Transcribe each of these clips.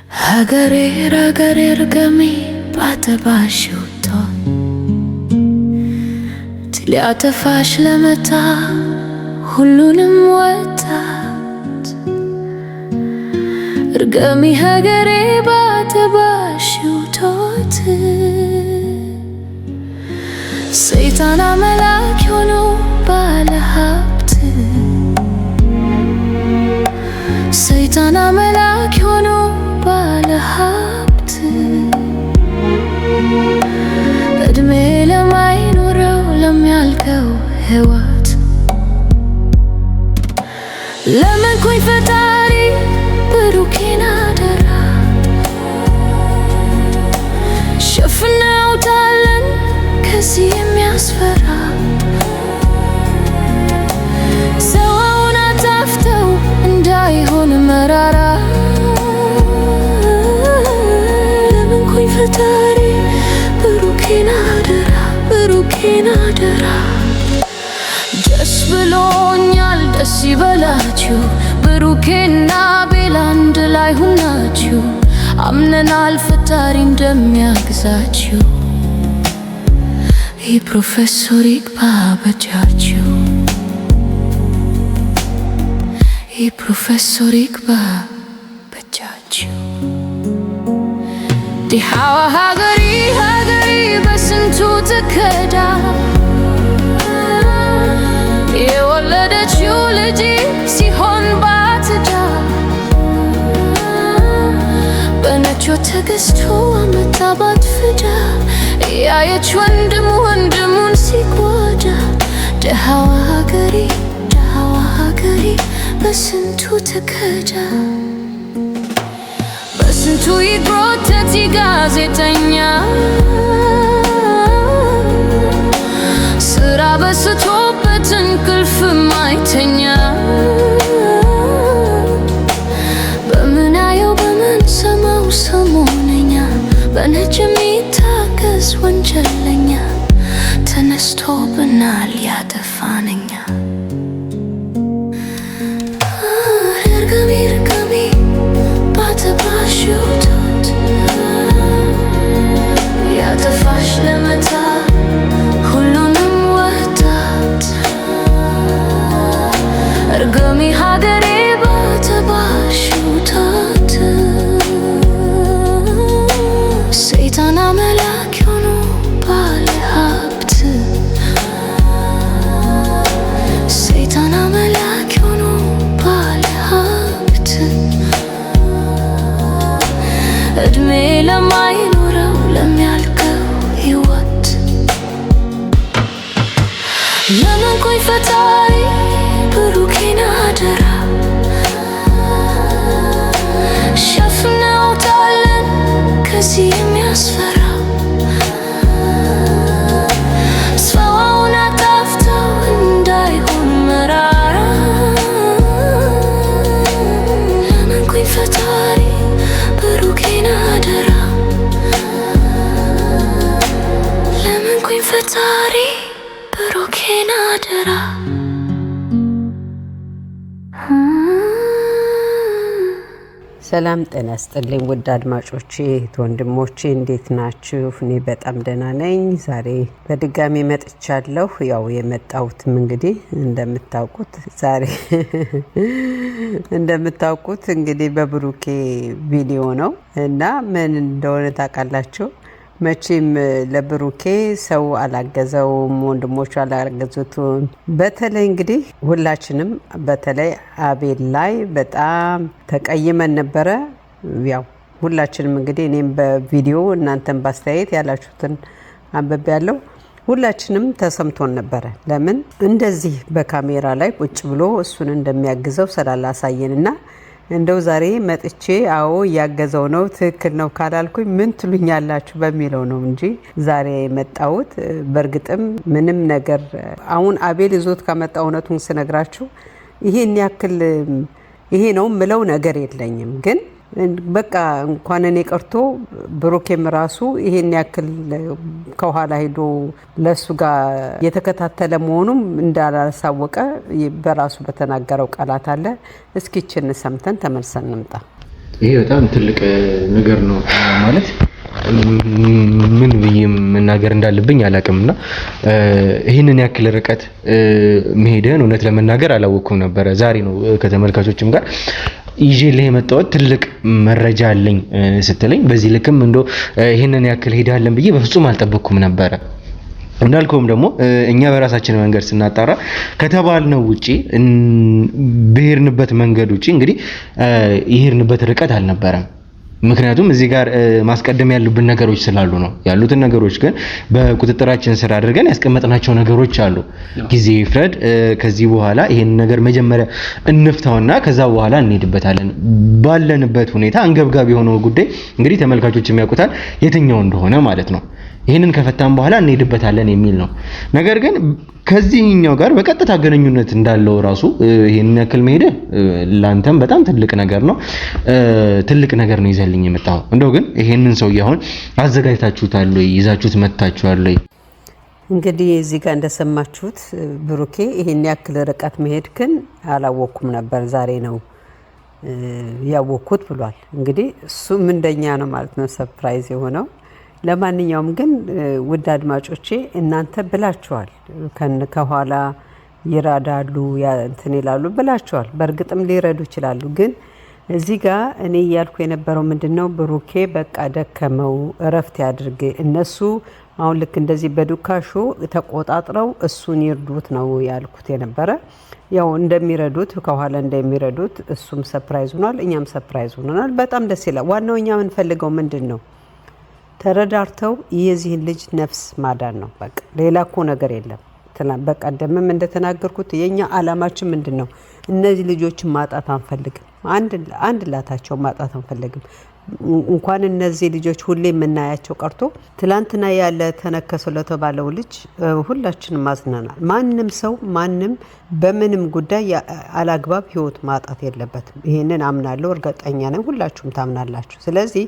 ሀገሬ ርገሜ ባተባሽውቶ ትሊያተፋሽ ለመታ ሁሉንም ወጣት ርገሚ ሀገሬ ባተባሽውቶት ሰይጣን አምላክ ሆኖ ባለ ሀብት ሰይጣን አምላክ ሆኖ ባለ ሀብት እድሜ ለማይኖረው ለሚያልቀው ሕይወት ለመንኩኝ ፈጣሪ ብሩኬን አደራ ሸፍነውታለን ከዚህ የሚያስፈራ ሰውን አጣፍተው እንዳይሆን መራራ ለመንኩኝ ፈጣሪ ብሩኬን አደራ ደስ ብሎኛል ደስ ይበላችሁ ብሩኬና ቤላ አንድ ላይ ሁናችሁ አምነናል ፈጣሪ እንደሚያግዛችሁ ይህ ፕሮፌሰር ይግባ በጃችሁ ይህ ፕሮፌሰር ይግባ በጃችሁ ዲሃዋ ሀገሪ በስንቱ ትከዳ የወለደችው ልጅ ሲሆን ባትዳ በነቾ ተገዝቶ አመጣባት ፍዳ ያየች ወንድሙን ሲጎዳ ደሃዋ ሀገሪ በስንቱ ትከዳ በስንቱ ይጎተት ጋዜጠኛ ስራ በስቶበት እንቅልፍ ማይተኛ በምናየው በምንሰማው ሰሞነኛ በነጭ የሚታገዝ ወንጀለኛ ተነስቶብናል ያጠፋነኛ ርገሜ ባተባሽውቶት ያጠፋሽ ለመታ ሁሉንም ወጣት ርገሚ ሀገሬ ባተባሽውቶት ሰይጣን አምላክ ሆኖ ባለ ሀብት ሰይጣን አምላክ ሆኖ ባለ ሀብት እድሜ ለማይኖረው ለሚያልቀው ሕይወት ለመንኩኝ ፈጣሪ ብሩኬን አደራ ሸፍነውታለን ከዚህ የሚያስፈራ ሰውን አጣፍተው እንዳይሆን መራራ ለመንኩኝ ፈጣሪ ብሩኬን አደራ ለመንኩኝ ፈጣሪ ብሩኬን አደራ ሰላም ጤና ይስጥልኝ ውድ አድማጮቼ ወንድሞቼ እንዴት ናችሁ? እኔ በጣም ደህና ነኝ። ዛሬ በድጋሚ መጥቻለሁ። ያው የመጣሁትም እንግዲህ እንደምታውቁት እንግዲህ በብሩኬ ቪዲዮ ነው እና ምን እንደሆነ ታውቃላችሁ። መቼም ለብሩኬ ሰው አላገዘውም፣ ወንድሞቹ አላገዙትም። በተለይ እንግዲህ ሁላችንም በተለይ አቤል ላይ በጣም ተቀይመን ነበረ። ያው ሁላችንም እንግዲህ እኔም በቪዲዮ እናንተን ባስተያየት ያላችሁትን አንብቤ ያለው ሁላችንም ተሰምቶን ነበረ። ለምን እንደዚህ በካሜራ ላይ ቁጭ ብሎ እሱን እንደሚያግዘው ስላላሳየንና እንደው ዛሬ መጥቼ አዎ ያገዘው ነው ትክክል ነው ካላልኩኝ ምን ትሉኛላችሁ በሚለው ነው እንጂ ዛሬ የመጣሁት በእርግጥም ምንም ነገር አሁን አቤል ይዞት ከመጣው እውነቱን ስነግራችሁ ይሄን ያክል ይሄ ነው ምለው ነገር የለኝም። ግን በቃ እንኳን እኔ ቀርቶ ብሩኬም ራሱ ይሄን ያክል ከኋላ ሄዶ ለሱ ጋር የተከታተለ መሆኑም እንዳላሳወቀ በራሱ በተናገረው ቃላት አለ። እስኪችን ሰምተን ተመልሰን እንምጣ። ይሄ በጣም ትልቅ ነገር ነው ማለት ምን ብዬ መናገር እንዳለብኝ አላውቅምና ይሄንን ያክል ርቀት መሄድን እውነት ለመናገር አላወኩም ነበር። ዛሬ ነው ከተመልካቾችም ጋር ይዤልህ የመጣሁት ትልቅ መረጃ አለኝ ስትለኝ በዚህ ልክም እንደው ይሄንን ያክል ሄዳለን ብዬ በፍጹም አልጠበቅኩም ነበር። እንዳልከውም ደግሞ እኛ በራሳችን መንገድ ስናጣራ ከተባልነው ውጪ በሄድንበት መንገድ ውጪ እንግዲህ የሄድንበት ርቀት አልነበረም። ምክንያቱም እዚህ ጋር ማስቀደም ያሉብን ነገሮች ስላሉ ነው። ያሉትን ነገሮች ግን በቁጥጥራችን ስር አድርገን ያስቀመጥናቸው ነገሮች አሉ። ጊዜ ይፍረድ። ከዚህ በኋላ ይሄን ነገር መጀመሪያ እንፍታውና ከዛ በኋላ እንሄድበታለን። ባለንበት ሁኔታ አንገብጋቢ የሆነው ጉዳይ እንግዲህ ተመልካቾች የሚያውቁታል የትኛው እንደሆነ ማለት ነው። ይሄንን ከፈታን በኋላ እንሄድበታለን የሚል ነው። ነገር ግን ከዚህኛው ጋር በቀጥታ ግንኙነት እንዳለው ራሱ ይሄንን ያክል መሄድ ላንተም በጣም ትልቅ ነገር ነው። ትልቅ ነገር ነው ይዘልኝ የመጣው። እንደው ግን ይሄንን ሰው አሁን አዘጋጅታችሁታል ወይ ይዛችሁት መጣችኋል ወይ? እንግዲህ እዚህ ጋር እንደሰማችሁት ብሩኬ ይሄን ያክል ርቀት መሄድክን አላወኩም ነበር ዛሬ ነው ያወኩት ብሏል። እንግዲህ እሱም እንደኛ ነው ማለት ነው ሰርፕራይዝ የሆነው። ለማንኛውም ግን ውድ አድማጮቼ እናንተ ብላችኋል ከኋላ ይራዳሉ እንትን ይላሉ ብላችኋል። በእርግጥም ሊረዱ ይችላሉ። ግን እዚህ ጋር እኔ እያልኩ የነበረው ምንድነው ብሩኬ በቃ ደከመው እረፍት ያድርግ። እነሱ አሁን ልክ እንደዚህ በዱካሾ ተቆጣጥረው እሱን ይርዱት ነው ያልኩት የነበረ። ያው እንደሚረዱት ከኋላ እንደሚረዱት እሱም ሰርፕራይዝ ሆኗል፣ እኛም ሰርፕራይዝ ሆነናል። በጣም ደስ ይላል። ዋናው እኛ የምንፈልገው ምንድን ነው ተረዳርተው የዚህን ልጅ ነፍስ ማዳን ነው። በቃ ሌላ እኮ ነገር የለም። በቀደምም እንደተናገርኩት የኛ አላማችን ምንድነው? እነዚህ ልጆችን ማጣት አንፈልግም። አንድ ላታቸው ማጣት አንፈልግም። እንኳን እነዚህ ልጆች ሁሌ የምናያቸው ቀርቶ ትላንትና ያለ ተነከሰው ለተባለው ልጅ ሁላችንም ማዝነናል። ማንም ሰው ማንም በምንም ጉዳይ አላግባብ ህይወት ማጣት የለበትም። ይሄንን አምናለሁ፣ እርግጠኛ ነኝ ሁላችሁም ታምናላችሁ። ስለዚህ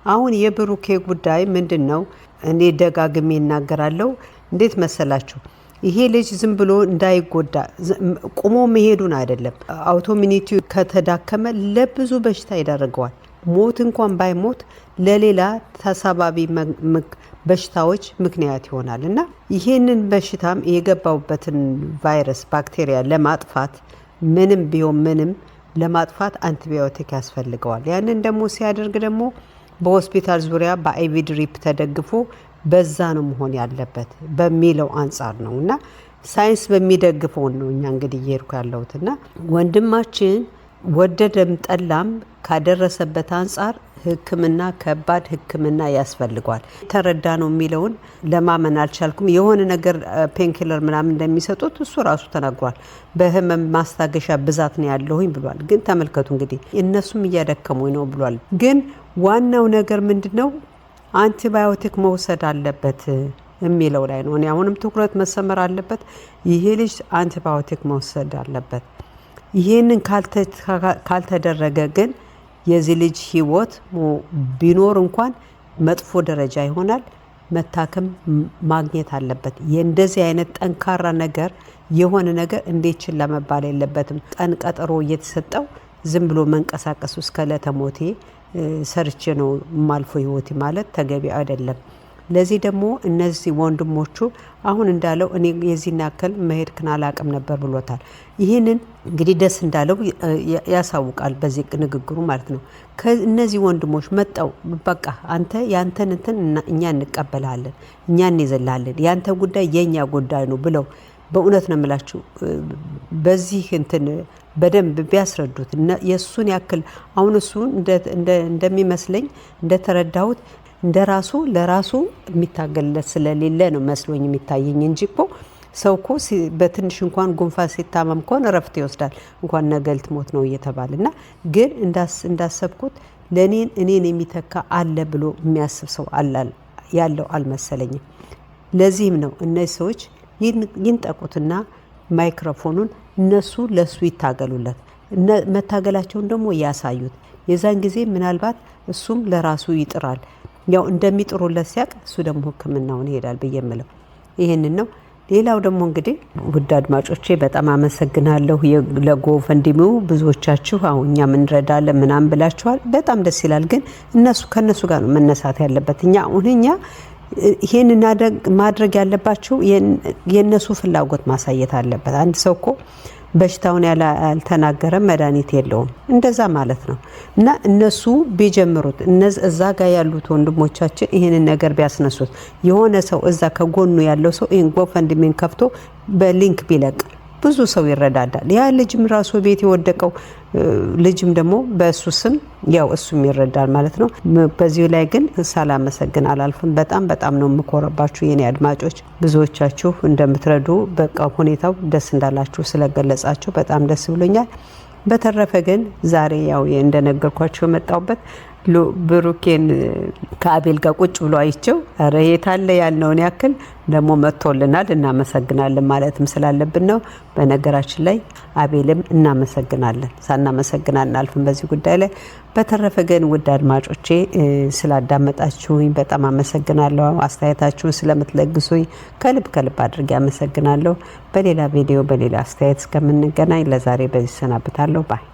አሁን የብሩኬ ጉዳይ ምንድነው? እኔ ደጋግሜ እናገራለሁ። እንዴት መሰላችሁ? ይሄ ልጅ ዝም ብሎ እንዳይጎዳ ቆሞ መሄዱን አይደለም፣ አውቶሚኒቲ ከተዳከመ ለብዙ በሽታ ይዳርገዋል። ሞት እንኳን ባይሞት ለሌላ ተሳባቢ በሽታዎች ምክንያት ይሆናል እና ይሄንን በሽታም የገባውበትን ቫይረስ ባክቴሪያ ለማጥፋት ምንም ቢሆን ምንም ለማጥፋት አንቲቢዮቲክ ያስፈልገዋል። ያንን ደግሞ ሲያደርግ ደግሞ በሆስፒታል ዙሪያ በአይቪ ድሪፕ ተደግፎ በዛ ነው መሆን ያለበት በሚለው አንጻር ነው እና ሳይንስ በሚደግፈው ነው እኛ እንግዲህ እየሄድኩ ያለሁት እና ወንድማችን ወደደም ጠላም ካደረሰበት አንጻር ሕክምና ከባድ ሕክምና ያስፈልገዋል። ተረዳ ነው የሚለውን ለማመን አልቻልኩም። የሆነ ነገር ፔንኪለር ምናምን እንደሚሰጡት እሱ ራሱ ተናግሯል። በህመም ማስታገሻ ብዛት ነው ያለሁኝ ብሏል። ግን ተመልከቱ እንግዲህ እነሱም እያደከሙኝ ነው ብሏል። ግን ዋናው ነገር ምንድነው? አንቲባዮቲክ መውሰድ አለበት የሚለው ላይ ነው። እኔ አሁንም ትኩረት መሰመር አለበት። ይሄ ልጅ አንቲባዮቲክ መውሰድ አለበት። ይሄንን ካልተደረገ ግን የዚህ ልጅ ህይወት ቢኖር እንኳን መጥፎ ደረጃ ይሆናል። መታከም ማግኘት አለበት። የእንደዚህ አይነት ጠንካራ ነገር የሆነ ነገር እንዴት ችላ መባል የለበትም። ቀን ቀጠሮ እየተሰጠው ዝም ብሎ መንቀሳቀስ እስከ ለተሞቴ ሰርቼ ነው ማልፎ ህይወቴ ማለት ተገቢ አይደለም። ለዚህ ደግሞ እነዚህ ወንድሞቹ አሁን እንዳለው እኔ የዚህን ያክል መሄድክን አላቅም ነበር ብሎታል። ይህንን እንግዲህ ደስ እንዳለው ያሳውቃል በዚህ ንግግሩ ማለት ነው። እነዚህ ወንድሞች መጣው በቃ አንተ ያንተን እንትን እኛ እንቀበላለን፣ እኛ እንይዘላለን፣ ያንተ ጉዳይ የኛ ጉዳይ ነው ብለው በእውነት ነው የምላችሁ በዚህ እንትን በደንብ ቢያስረዱት የሱን ያክል አሁን እሱ እንደሚመስለኝ እንደተረዳሁት እንደራሱ ለራሱ የሚታገልለት ስለሌለ ነው መስሎኝ የሚታየኝ እንጂ እኮ ሰው እኮ በትንሽ እንኳን ጉንፋን ሲታመም ከሆነ እረፍት ይወስዳል። እንኳን ነገ ልትሞት ነው እየተባለና ግን እንዳሰብኩት እኔን የሚተካ አለ ብሎ የሚያስብ ሰው ያለው አልመሰለኝም። ለዚህም ነው እነዚህ ሰዎች ይንጠቁትና ማይክሮፎኑን እነሱ ለሱ ይታገሉለት፣ መታገላቸውን ደግሞ ያሳዩት። የዛን ጊዜ ምናልባት እሱም ለራሱ ይጥራል። ያው እንደሚጥሩለት ሲያቅ እሱ ደግሞ ሕክምናውን ይሄዳል ብዬ የምለው ይሄንን ነው። ሌላው ደግሞ እንግዲህ ውድ አድማጮቼ በጣም አመሰግናለሁ። ለጎፈንድሚው ብዙዎቻችሁ አሁን እኛ እንረዳለን ምናምን ብላችኋል። በጣም ደስ ይላል። ግን ከነሱ ጋር ነው መነሳት ያለበት። እኛ ይሄን ማድረግ ያለባችሁ የነሱ ፍላጎት ማሳየት አለበት። አንድ ሰው እኮ በሽታውን ያልተናገረ መድኃኒት የለውም እንደዛ ማለት ነው። እና እነሱ ቢጀምሩት እዛ ጋር ያሉት ወንድሞቻችን ይሄንን ነገር ቢያስነሱት የሆነ ሰው እዛ ከጎኑ ያለው ሰው ይሄን ጎፈንድሚን ከፍቶ በሊንክ ቢለቅ ብዙ ሰው ይረዳዳል። ያ ልጅም ራሱ ቤት የወደቀው ልጅም ደግሞ በእሱ ስም ያው እሱም ይረዳል ማለት ነው። በዚሁ ላይ ግን ሳላመሰግን አላልፍም። በጣም ነው የምኮረባችሁ የኔ አድማጮች። ብዙዎቻችሁ እንደምትረዱ በቃ ሁኔታው ደስ እንዳላችሁ ስለገለጻችሁ በጣም ደስ ብሎኛል። በተረፈ ግን ዛሬ ያው እንደነገርኳችሁ የመጣሁበት ብሩኬን ከአቤል ጋር ቁጭ ብሎ አይቼው ኧረ የታለ ያልነውን ያክል ደግሞ መጥቶልናል። እናመሰግናለን ማለትም ስላለብን ነው። በነገራችን ላይ አቤልም እናመሰግናለን፣ ሳናመሰግናለን አልፍም በዚህ ጉዳይ ላይ። በተረፈ ግን ውድ አድማጮቼ ስላዳመጣችሁኝ በጣም አመሰግናለሁ። አስተያየታችሁን ስለምትለግሱኝ ከልብ አድርጌ አመሰግናለሁ። በሌላ ቪዲዮ በሌላ አስተያየት እስከምንገናኝ ለዛሬ በዚህ ሰናብታለሁ። ባይ